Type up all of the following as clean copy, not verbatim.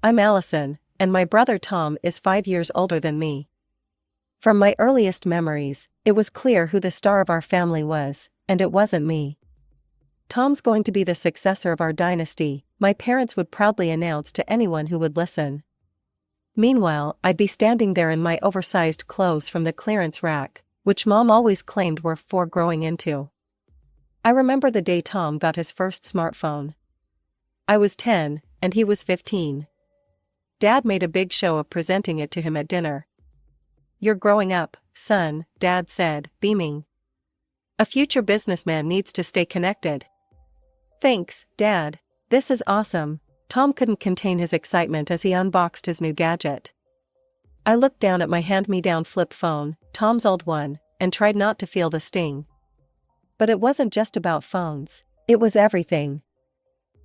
I'm Allison, and my brother Tom is 5 years older than me. From my earliest memories, it was clear who the star of our family was, and it wasn't me. Tom's going to be the successor of our dynasty, my parents would proudly announce to anyone who would listen. Meanwhile, I'd be standing there in my oversized clothes from the clearance rack, which Mom always claimed were for growing into. I remember the day Tom got his first smartphone. I was 10, and he was 15. Dad made a big show of presenting it to him at dinner. "You're growing up, son," Dad said, beaming. "A future businessman needs to stay connected." "Thanks, Dad. This is awesome." Tom couldn't contain his excitement as he unboxed his new gadget. I looked down at my hand-me-down flip phone, Tom's old one, and tried not to feel the sting. But it wasn't just about phones, it was everything.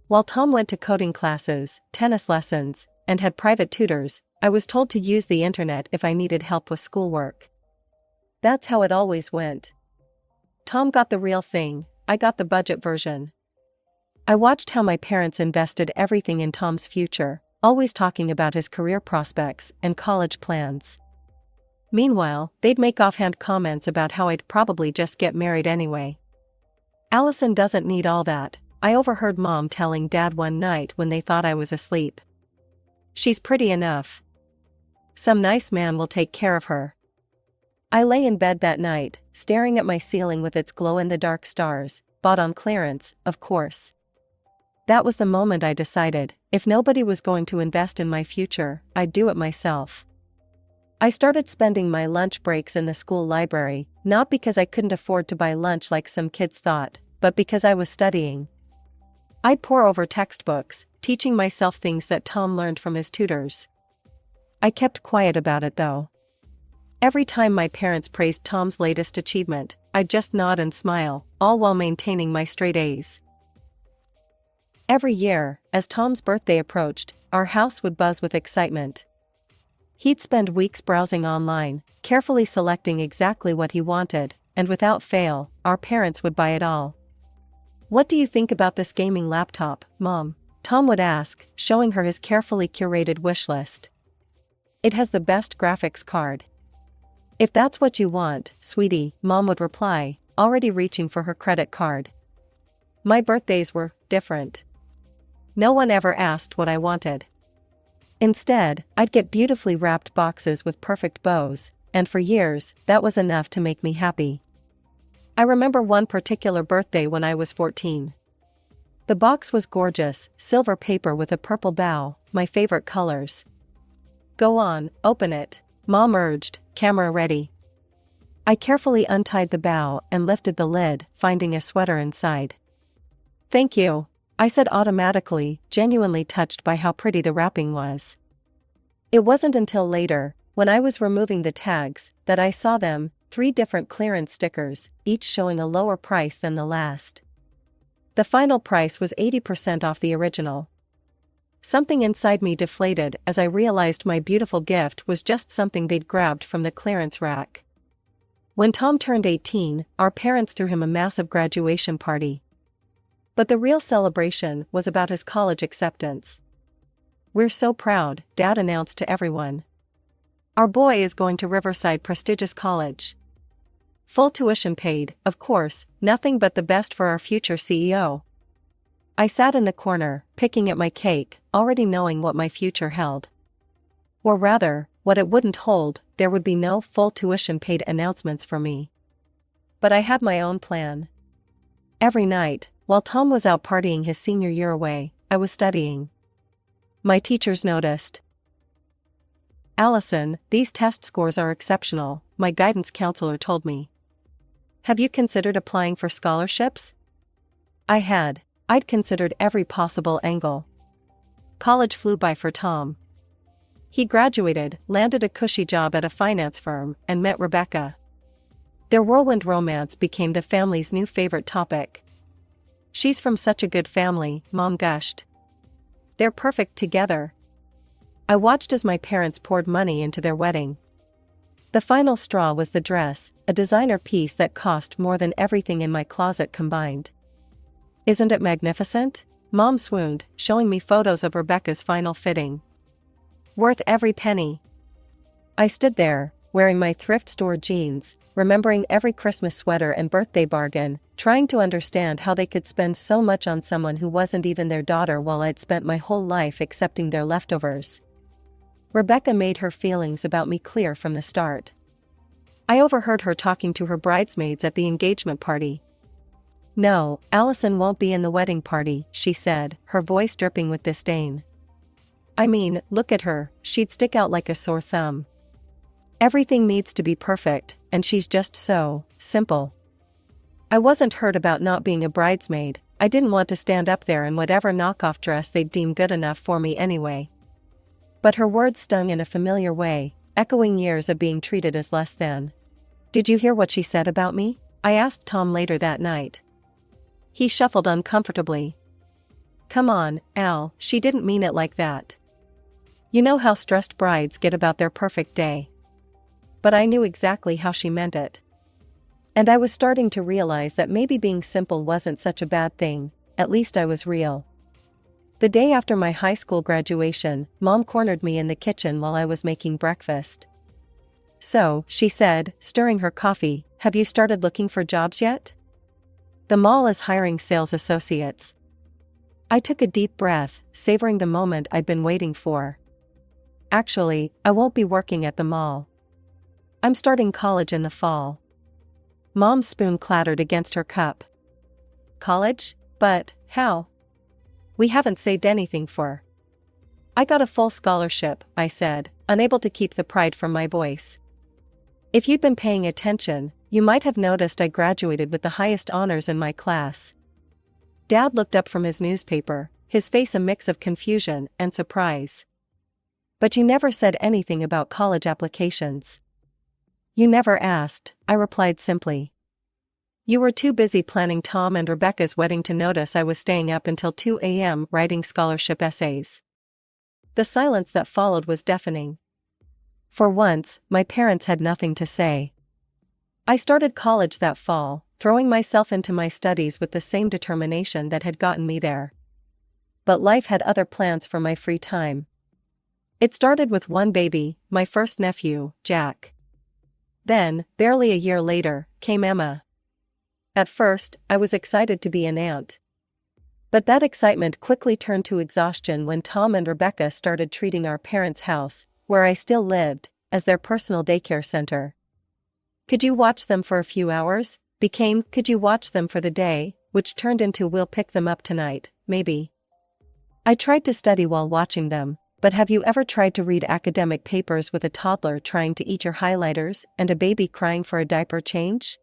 While Tom went to coding classes, tennis lessons, and had private tutors, I was told to use the internet if I needed help with schoolwork. That's how it always went. Tom got the real thing, I got the budget version. I watched how my parents invested everything in Tom's future, always talking about his career prospects and college plans. Meanwhile, they'd make offhand comments about how I'd probably just get married anyway. "Allison doesn't need all that," I overheard Mom telling Dad one night when they thought I was asleep. "She's pretty enough. Some nice man will take care of her." I lay in bed that night, staring at my ceiling with its glow-in-the-dark stars, bought on clearance, of course. That was the moment I decided, if nobody was going to invest in my future, I'd do it myself. I started spending my lunch breaks in the school library, not because I couldn't afford to buy lunch like some kids thought, but because I was studying. I'd pore over textbooks, teaching myself things that Tom learned from his tutors. I kept quiet about it though. Every time my parents praised Tom's latest achievement, I'd just nod and smile, all while maintaining my straight A's. Every year, as Tom's birthday approached, our house would buzz with excitement. He'd spend weeks browsing online, carefully selecting exactly what he wanted, and without fail, our parents would buy it all. "What do you think about this gaming laptop, Mom?" Tom would ask, showing her his carefully curated wish list. "It has the best graphics card." "If that's what you want, sweetie," Mom would reply, already reaching for her credit card. My birthdays were different. No one ever asked what I wanted. Instead, I'd get beautifully wrapped boxes with perfect bows, and for years, that was enough to make me happy. I remember one particular birthday when I was 14. The box was gorgeous, silver paper with a purple bow, my favorite colors. "Go on, open it," Mom urged, camera ready. I carefully untied the bow and lifted the lid, finding a sweater inside. "Thank you," I said automatically, genuinely touched by how pretty the wrapping was. It wasn't until later, when I was removing the tags, that I saw them, 3 different clearance stickers, each showing a lower price than the last. The final price was 80% off the original. Something inside me deflated as I realized my beautiful gift was just something they'd grabbed from the clearance rack. When Tom turned 18, our parents threw him a massive graduation party. But the real celebration was about his college acceptance. "We're so proud," Dad announced to everyone. "Our boy is going to Riverside prestigious college. Full tuition paid, of course, nothing but the best for our future CEO." I sat in the corner, picking at my cake, already knowing what my future held. Or rather, what it wouldn't hold. There would be no full tuition paid announcements for me. But I had my own plan. Every night, while Tom was out partying his senior year away, I was studying. My teachers noticed. "Allison, these test scores are exceptional," my guidance counselor told me. "Have you considered applying for scholarships?" I had. I'd considered every possible angle. College flew by for Tom. He graduated, landed a cushy job at a finance firm, and met Rebecca. Their whirlwind romance became the family's new favorite topic. "She's from such a good family," Mom gushed. "They're perfect together." I watched as my parents poured money into their wedding. The final straw was the dress, a designer piece that cost more than everything in my closet combined. "Isn't it magnificent?" Mom swooned, showing me photos of Rebecca's final fitting. Worth every penny. I stood there, wearing my thrift store jeans, remembering every Christmas sweater and birthday bargain, trying to understand how they could spend so much on someone who wasn't even their daughter while I'd spent my whole life accepting their leftovers. Rebecca made her feelings about me clear from the start. I overheard her talking to her bridesmaids at the engagement party. "No, Allison won't be in the wedding party," she said, her voice dripping with disdain. "I mean, look at her, she'd stick out like a sore thumb. Everything needs to be perfect, and she's just so simple." I wasn't hurt about not being a bridesmaid. I didn't want to stand up there in whatever knockoff dress they'd deem good enough for me anyway. But her words stung in a familiar way, echoing years of being treated as less than. "Did you hear what she said about me?" I asked Tom later that night. He shuffled uncomfortably. "Come on, Al, she didn't mean it like that. You know how stressed brides get about their perfect day." But I knew exactly how she meant it. And I was starting to realize that maybe being simple wasn't such a bad thing, at least I was real. The day after my high school graduation, Mom cornered me in the kitchen while I was making breakfast. "So," she said, stirring her coffee, "have you started looking for jobs yet? The mall is hiring sales associates." I took a deep breath, savoring the moment I'd been waiting for. "Actually, I won't be working at the mall. I'm starting college in the fall." Mom's spoon clattered against her cup. "College? But, how? We haven't saved anything for." "I got a full scholarship," I said, unable to keep the pride from my voice. "If you'd been paying attention, you might have noticed I graduated with the highest honors in my class." Dad looked up from his newspaper, his face a mix of confusion and surprise. "But you never said anything about college applications." "You never asked," I replied simply. "You were too busy planning Tom and Rebecca's wedding to notice I was staying up until 2 a.m. writing scholarship essays." The silence that followed was deafening. For once, my parents had nothing to say. I started college that fall, throwing myself into my studies with the same determination that had gotten me there. But life had other plans for my free time. It started with one baby, my first nephew, Jack. Then, barely a year later, came Emma. At first, I was excited to be an aunt. But that excitement quickly turned to exhaustion when Tom and Rebecca started treating our parents' house, where I still lived, as their personal daycare center. "Could you watch them for a few hours?" became, "Could you watch them for the day?" which turned into, "We'll pick them up tonight, maybe." I tried to study while watching them. But have you ever tried to read academic papers with a toddler trying to eat your highlighters and a baby crying for a diaper change?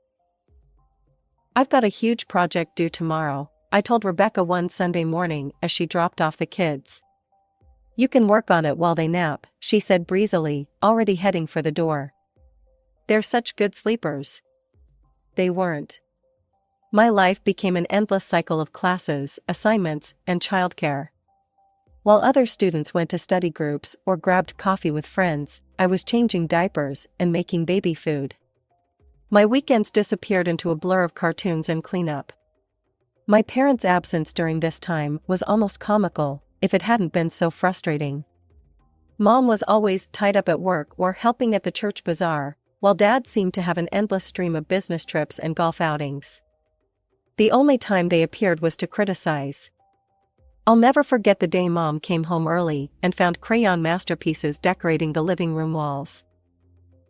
"I've got a huge project due tomorrow," I told Rebecca one Sunday morning as she dropped off the kids. "You can work on it while they nap," she said breezily, already heading for the door. "They're such good sleepers." They weren't. My life became an endless cycle of classes, assignments, and childcare. While other students went to study groups or grabbed coffee with friends, I was changing diapers and making baby food. My weekends disappeared into a blur of cartoons and cleanup. My parents' absence during this time was almost comical, if it hadn't been so frustrating. Mom was always tied up at work or helping at the church bazaar, while Dad seemed to have an endless stream of business trips and golf outings. The only time they appeared was to criticize. I'll never forget the day Mom came home early and found crayon masterpieces decorating the living room walls.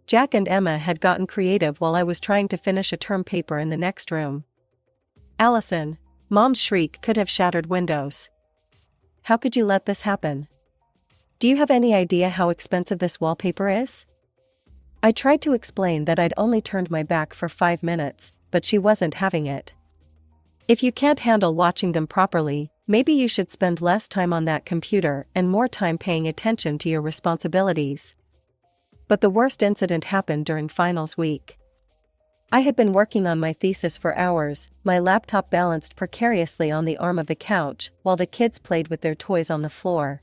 Jack and Emma had gotten creative while I was trying to finish a term paper in the next room. "Allison!" Mom's shriek could have shattered windows. "How could you let this happen? Do you have any idea how expensive this wallpaper is?" I tried to explain that I'd only turned my back for 5 minutes, but she wasn't having it. "If you can't handle watching them properly, maybe you should spend less time on that computer and more time paying attention to your responsibilities." But the worst incident happened during finals week. I had been working on my thesis for hours, my laptop balanced precariously on the arm of the couch, while the kids played with their toys on the floor.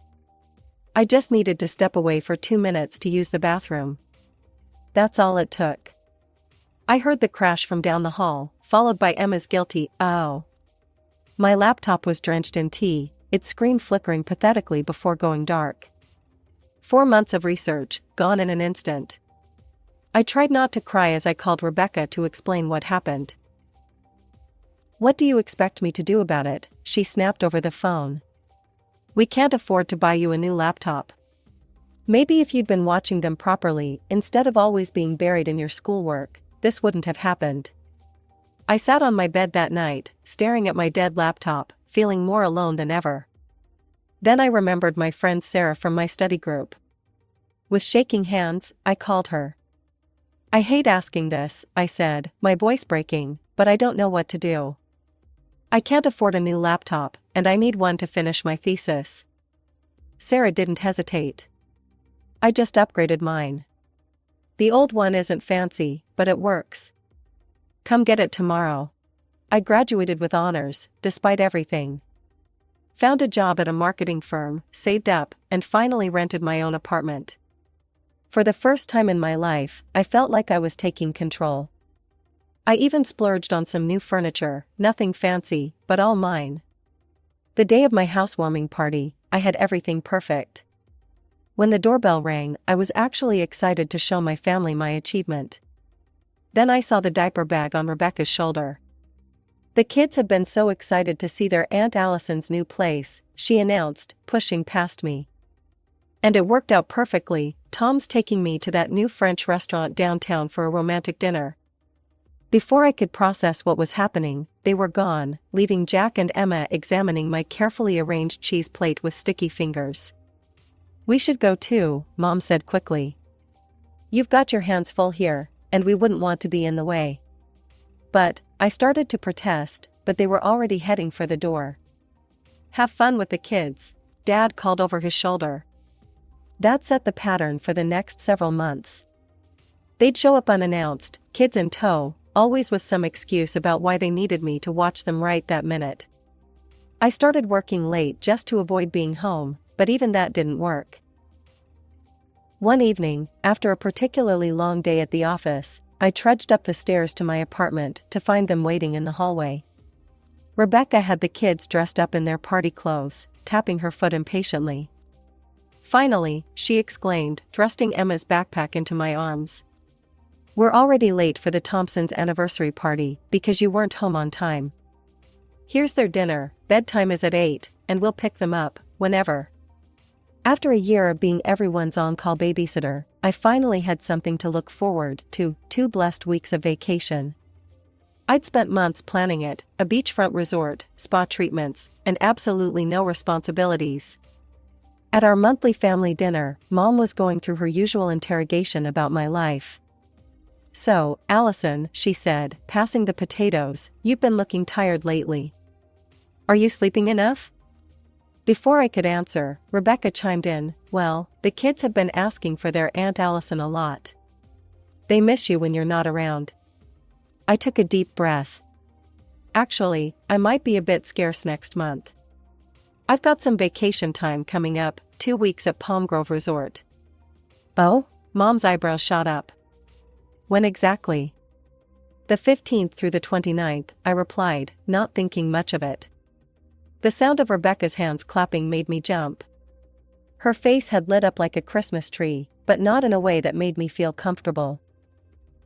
I just needed to step away for 2 minutes to use the bathroom. That's all it took. I heard the crash from down the hall, followed by Emma's guilty, "Oh." My laptop was drenched in tea, its screen flickering pathetically before going dark. 4 months of research, gone in an instant. I tried not to cry as I called Rebecca to explain what happened. "What do you expect me to do about it?" she snapped over the phone. "We can't afford to buy you a new laptop. Maybe if you'd been watching them properly, instead of always being buried in your schoolwork, this wouldn't have happened." I sat on my bed that night, staring at my dead laptop, feeling more alone than ever. Then I remembered my friend Sarah from my study group. With shaking hands, I called her. "I hate asking this," I said, my voice breaking, "but I don't know what to do. I can't afford a new laptop, and I need one to finish my thesis." Sarah didn't hesitate. "I just upgraded mine. The old one isn't fancy, but it works. Come get it tomorrow." I graduated with honors, despite everything. Found a job at a marketing firm, saved up, and finally rented my own apartment. For the first time in my life, I felt like I was taking control. I even splurged on some new furniture, nothing fancy, but all mine. The day of my housewarming party, I had everything perfect. When the doorbell rang, I was actually excited to show my family my achievement. Then I saw the diaper bag on Rebecca's shoulder. "The kids have been so excited to see their Aunt Allison's new place," she announced, pushing past me. "And it worked out perfectly. Tom's taking me to that new French restaurant downtown for a romantic dinner." Before I could process what was happening, they were gone, leaving Jack and Emma examining my carefully arranged cheese plate with sticky fingers. "We should go too," Mom said quickly. "You've got your hands full here, and we wouldn't want to be in the way." But I started to protest, but they were already heading for the door. "Have fun with the kids," Dad called over his shoulder. That set the pattern for the next several months. They'd show up unannounced, kids in tow, always with some excuse about why they needed me to watch them right that minute. I started working late just to avoid being home, but even that didn't work. One evening, after a particularly long day at the office, I trudged up the stairs to my apartment to find them waiting in the hallway. Rebecca had the kids dressed up in their party clothes, tapping her foot impatiently. "Finally," she exclaimed, thrusting Emma's backpack into my arms. "We're already late for the Thompsons' anniversary party, because you weren't home on time. Here's their dinner, bedtime is at 8, and we'll pick them up, whenever." After a year of being everyone's on-call babysitter, I finally had something to look forward to, 2 blessed weeks of vacation. I'd spent months planning it, a beachfront resort, spa treatments, and absolutely no responsibilities. At our monthly family dinner, Mom was going through her usual interrogation about my life. "So, Allison," she said, passing the potatoes, "you've been looking tired lately. Are you sleeping enough?" Before I could answer, Rebecca chimed in, "Well, the kids have been asking for their Aunt Allison a lot. They miss you when you're not around." I took a deep breath. Actually, I might be a bit scarce next month. I've got some vacation time coming up, 2 weeks at Palm Grove Resort. "Oh?" Mom's eyebrows shot up. "When exactly?" "The 15th through the 29th, I replied, not thinking much of it. The sound of Rebecca's hands clapping made me jump. Her face had lit up like a Christmas tree, but not in a way that made me feel comfortable.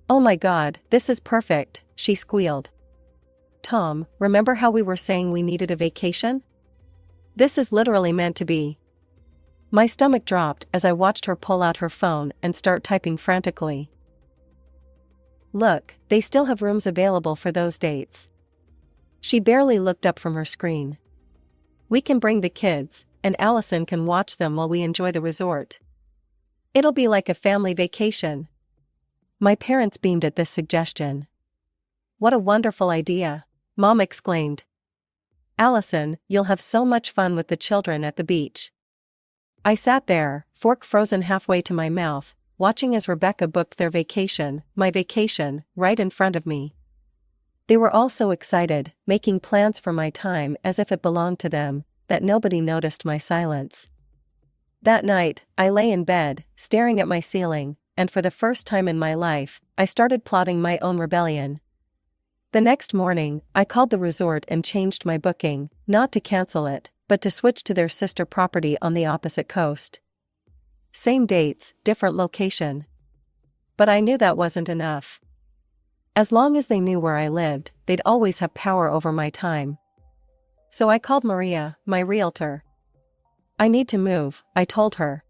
"Oh my God, this is perfect," she squealed. "Tom, remember how we were saying we needed a vacation? This is literally meant to be." My stomach dropped as I watched her pull out her phone and start typing frantically. "Look, they still have rooms available for those dates." She barely looked up from her screen. "We can bring the kids, and Allison can watch them while we enjoy the resort. It'll be like a family vacation." My parents beamed at this suggestion. "What a wonderful idea," Mom exclaimed. "Allison, you'll have so much fun with the children at the beach." I sat there, fork frozen halfway to my mouth, watching as Rebecca booked their vacation, my vacation, right in front of me. They were all so excited, making plans for my time as if it belonged to them, that nobody noticed my silence. That night, I lay in bed, staring at my ceiling, and for the first time in my life, I started plotting my own rebellion. The next morning, I called the resort and changed my booking, not to cancel it, but to switch to their sister property on the opposite coast. same dates, different location. But I knew that wasn't enough. As long as they knew where I lived, they'd always have power over my time. So I called Maria, my realtor. I need to move, I told her.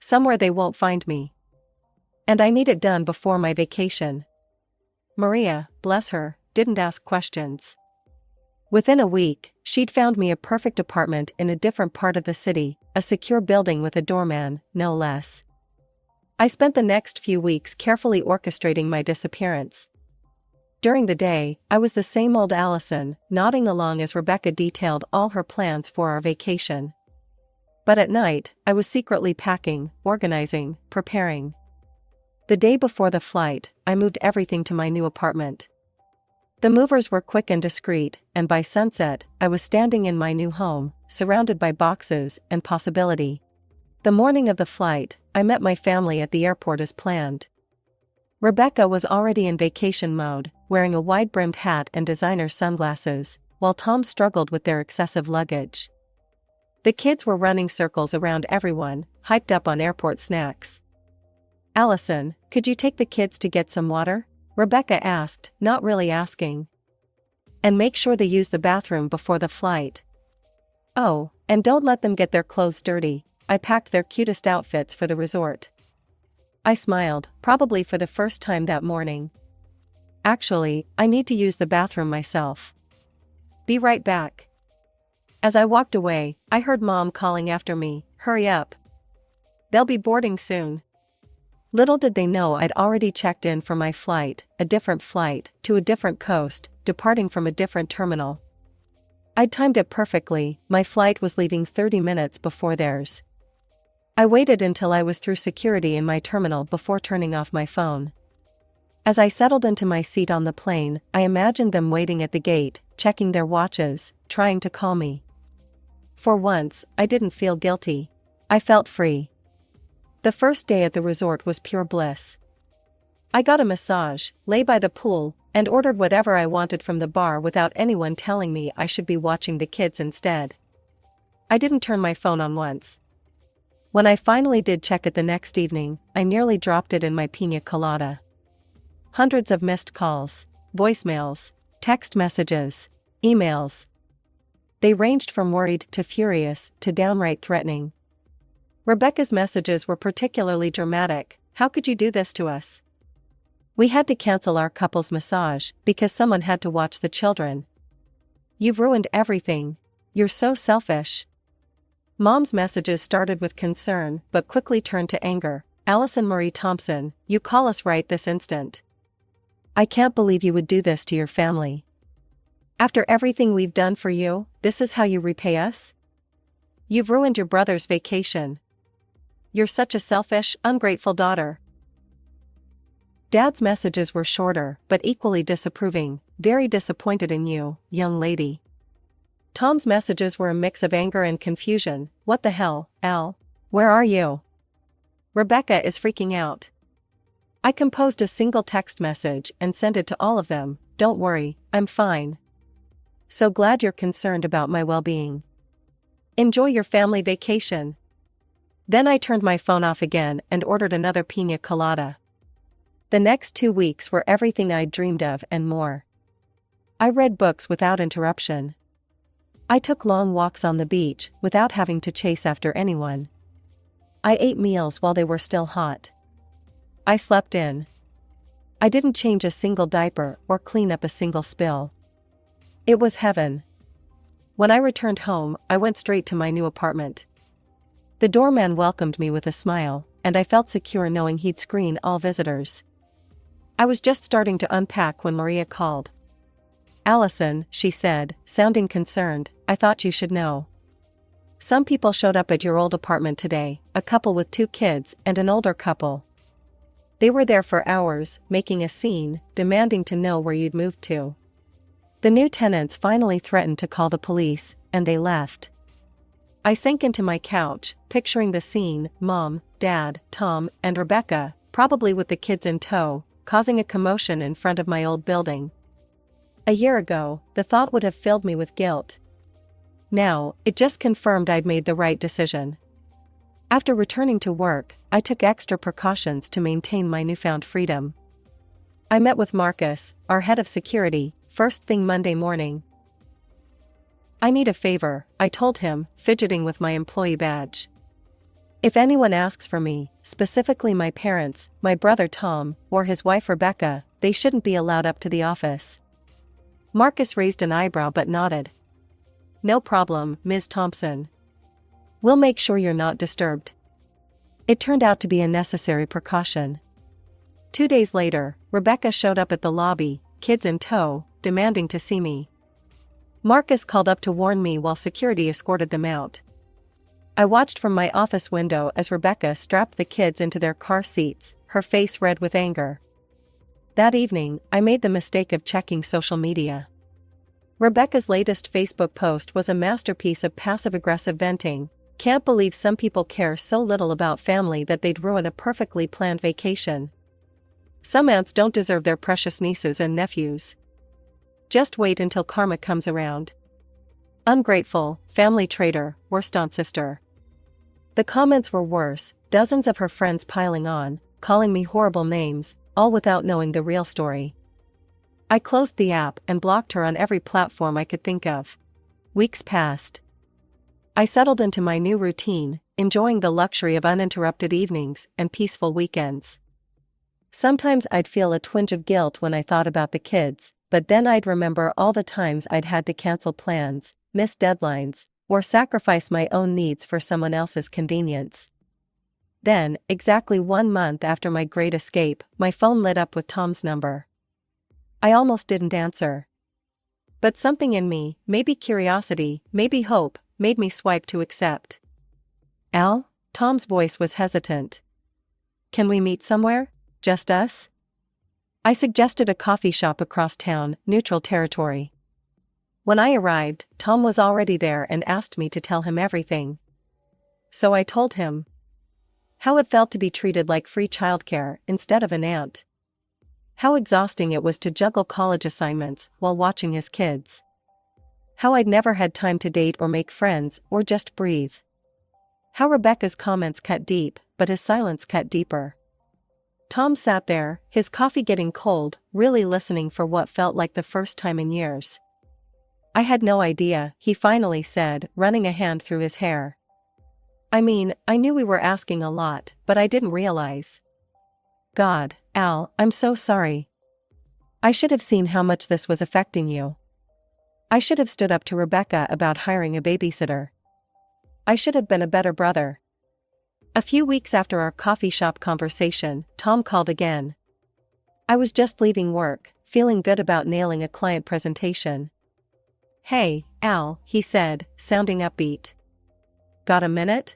Somewhere they won't find me. And I need it done before my vacation. Maria, bless her, didn't ask questions. Within a week, she'd found me a perfect apartment in a different part of the city, a secure building with a doorman, no less. I spent the next few weeks carefully orchestrating my disappearance. During the day, I was the same old Allison, nodding along as Rebecca detailed all her plans for our vacation. But at night, I was secretly packing, organizing, preparing. The day before the flight, I moved everything to my new apartment. The movers were quick and discreet, and by sunset, I was standing in my new home, surrounded by boxes and possibility. The morning of the flight, I met my family at the airport as planned. Rebecca was already in vacation mode, wearing a wide-brimmed hat and designer sunglasses, while Tom struggled with their excessive luggage. The kids were running circles around everyone, hyped up on airport snacks. "Allison, could you take the kids to get some water?" Rebecca asked, not really asking. "And make sure they use the bathroom before the flight. Oh, and don't let them get their clothes dirty. I packed their cutest outfits for the resort." I smiled, probably for the first time that morning. "Actually, I need to use the bathroom myself. Be right back." As I walked away, I heard Mom calling after me, "Hurry up. They'll be boarding soon." Little did they know I'd already checked in for my flight, a different flight, to a different coast, departing from a different terminal. I'd timed it perfectly, my flight was leaving 30 minutes before theirs. I waited until I was through security in my terminal before turning off my phone. As I settled into my seat on the plane, I imagined them waiting at the gate, checking their watches, trying to call me. For once, I didn't feel guilty. I felt free. The first day at the resort was pure bliss. I got a massage, lay by the pool, and ordered whatever I wanted from the bar without anyone telling me I should be watching the kids instead. I didn't turn my phone on once. When I finally did check it the next evening, I nearly dropped it in my piña colada. Hundreds of missed calls, voicemails, text messages, emails. They ranged from worried to furious to downright threatening. Rebecca's messages were particularly dramatic. "How could you do this to us? We had to cancel our couple's massage because someone had to watch the children. You've ruined everything. You're so selfish." Mom's messages started with concern but quickly turned to anger. "Allison Marie Thompson, you call us right this instant. I can't believe you would do this to your family. After everything we've done for you, this is how you repay us? You've ruined your brother's vacation. You're such a selfish, ungrateful daughter." Dad's messages were shorter, but equally disapproving. "Very disappointed in you, young lady." Tom's messages were a mix of anger and confusion. "What the hell, Al? Where are you? Rebecca is freaking out." I composed a single text message and sent it to all of them. "Don't worry, I'm fine. So glad you're concerned about my well-being. Enjoy your family vacation." Then I turned my phone off again and ordered another piña colada. The next 2 weeks were everything I'd dreamed of and more. I read books without interruption. I took long walks on the beach without having to chase after anyone. I ate meals while they were still hot. I slept in. I didn't change a single diaper or clean up a single spill. It was heaven. When I returned home, I went straight to my new apartment. The doorman welcomed me with a smile, and I felt secure knowing he'd screen all visitors. I was just starting to unpack when Maria called. "Allison," she said, sounding concerned, "I thought you should know. Some people showed up at your old apartment today, a couple with 2 kids and an older couple. They were there for hours, making a scene, demanding to know where you'd moved to. The new tenants finally threatened to call the police, and they left." I sank into my couch, picturing the scene: Mom, Dad, Tom, and Rebecca, probably with the kids in tow, causing a commotion in front of my old building. A year ago, the thought would have filled me with guilt. Now, it just confirmed I'd made the right decision. After returning to work, I took extra precautions to maintain my newfound freedom. I met with Marcus, our head of security, first thing Monday morning. "I need a favor," I told him, fidgeting with my employee badge. "If anyone asks for me, specifically my parents, my brother Tom, or his wife Rebecca, they shouldn't be allowed up to the office." Marcus raised an eyebrow but nodded. "No problem, Ms. Thompson. We'll make sure you're not disturbed." It turned out to be a necessary precaution. 2 days later, Rebecca showed up at the lobby, kids in tow, demanding to see me. Marcus called up to warn me while security escorted them out. I watched from my office window as Rebecca strapped the kids into their car seats, her face red with anger. That evening, I made the mistake of checking social media. Rebecca's latest Facebook post was a masterpiece of passive-aggressive venting. "Can't believe some people care so little about family that they'd ruin a perfectly planned vacation. Some aunts don't deserve their precious nieces and nephews. Just wait until karma comes around. Ungrateful, family traitor, worst aunt sister." The comments were worse, dozens of her friends piling on, calling me horrible names, all without knowing the real story. I closed the app and blocked her on every platform I could think of. Weeks passed. I settled into my new routine, enjoying the luxury of uninterrupted evenings and peaceful weekends. Sometimes I'd feel a twinge of guilt when I thought about the kids, but then I'd remember all the times I'd had to cancel plans, miss deadlines, or sacrifice my own needs for someone else's convenience. Then, exactly 1 month after my great escape, my phone lit up with Tom's number. I almost didn't answer. But something in me, maybe curiosity, maybe hope, made me swipe to accept. "Al?" Tom's voice was hesitant. "Can we meet somewhere? Just us?" I suggested a coffee shop across town, neutral territory. When I arrived, Tom was already there and asked me to tell him everything. So I told him how it felt to be treated like free childcare instead of an aunt. How exhausting it was to juggle college assignments while watching his kids. How I'd never had time to date or make friends or just breathe. How Rebecca's comments cut deep, but his silence cut deeper. Tom sat there, his coffee getting cold, really listening for what felt like the first time in years. "I had no idea," he finally said, running a hand through his hair. "I mean, I knew we were asking a lot, but I didn't realize." "God, Al, I'm so sorry. I should have seen how much this was affecting you. I should have stood up to Rebecca about hiring a babysitter. I should have been a better brother." A few weeks after our coffee shop conversation, Tom called again. I was just leaving work, feeling good about nailing a client presentation. "Hey, Al," he said, sounding upbeat. "Got a minute?"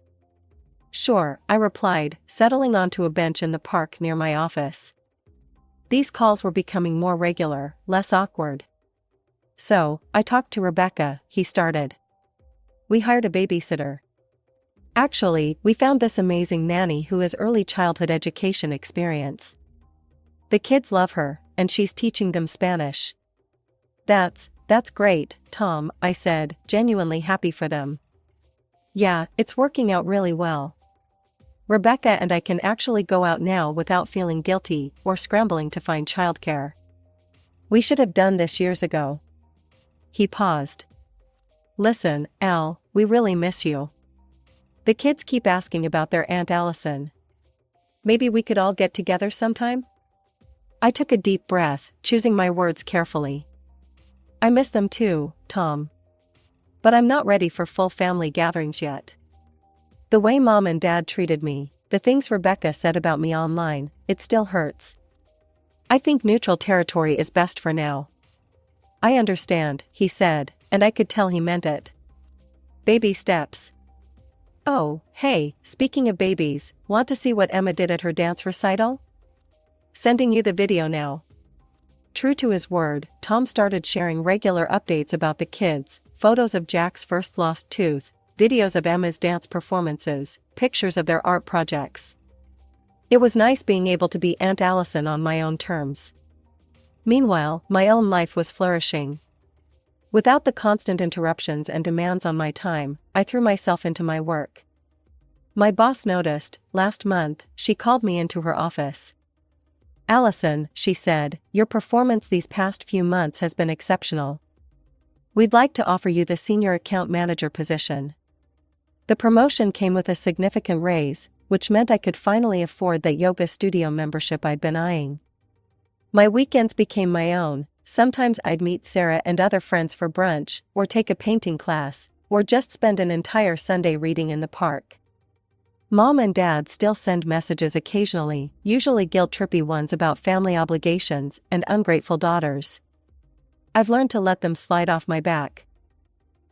"Sure," I replied, settling onto a bench in the park near my office. These calls were becoming more regular, less awkward. "So, I talked to Rebecca," he started. "We hired a babysitter. Actually, we found this amazing nanny who has early childhood education experience. The kids love her, and she's teaching them Spanish." That's great, Tom," I said, genuinely happy for them. "Yeah, it's working out really well. Rebecca and I can actually go out now without feeling guilty or scrambling to find childcare. We should have done this years ago." He paused. "Listen, Al, we really miss you. The kids keep asking about their Aunt Allison. Maybe we could all get together sometime?" I took a deep breath, choosing my words carefully. "I miss them too, Tom. But I'm not ready for full family gatherings yet. The way Mom and Dad treated me, the things Rebecca said about me online, it still hurts. I think neutral territory is best for now." "I understand," he said, and I could tell he meant it. "Baby steps." "Oh, hey, speaking of babies, want to see what Emma did at her dance recital? Sending you the video now." True to his word, Tom started sharing regular updates about the kids, photos of Jack's first lost tooth, videos of Emma's dance performances, pictures of their art projects. It was nice being able to be Aunt Allison on my own terms. Meanwhile, my own life was flourishing. Without the constant interruptions and demands on my time, I threw myself into my work. My boss noticed. Last month, she called me into her office. "Allison," she said, "your performance these past few months has been exceptional. We'd like to offer you the senior account manager position." The promotion came with a significant raise, which meant I could finally afford that yoga studio membership I'd been eyeing. My weekends became my own. Sometimes I'd meet Sarah and other friends for brunch, or take a painting class, or just spend an entire Sunday reading in the park. Mom and Dad still send messages occasionally, usually guilt-trippy ones about family obligations and ungrateful daughters. I've learned to let them slide off my back.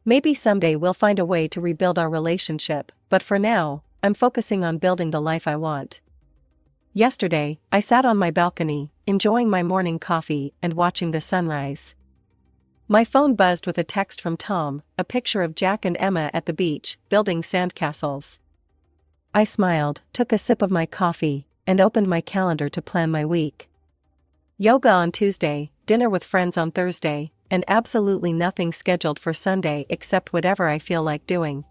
Maybe someday we'll find a way to rebuild our relationship, but for now, I'm focusing on building the life I want. Yesterday, I sat on my balcony, enjoying my morning coffee and watching the sunrise. My phone buzzed with a text from Tom, a picture of Jack and Emma at the beach, building sandcastles. I smiled, took a sip of my coffee, and opened my calendar to plan my week. Yoga on Tuesday, dinner with friends on Thursday, and absolutely nothing scheduled for Sunday except whatever I feel like doing.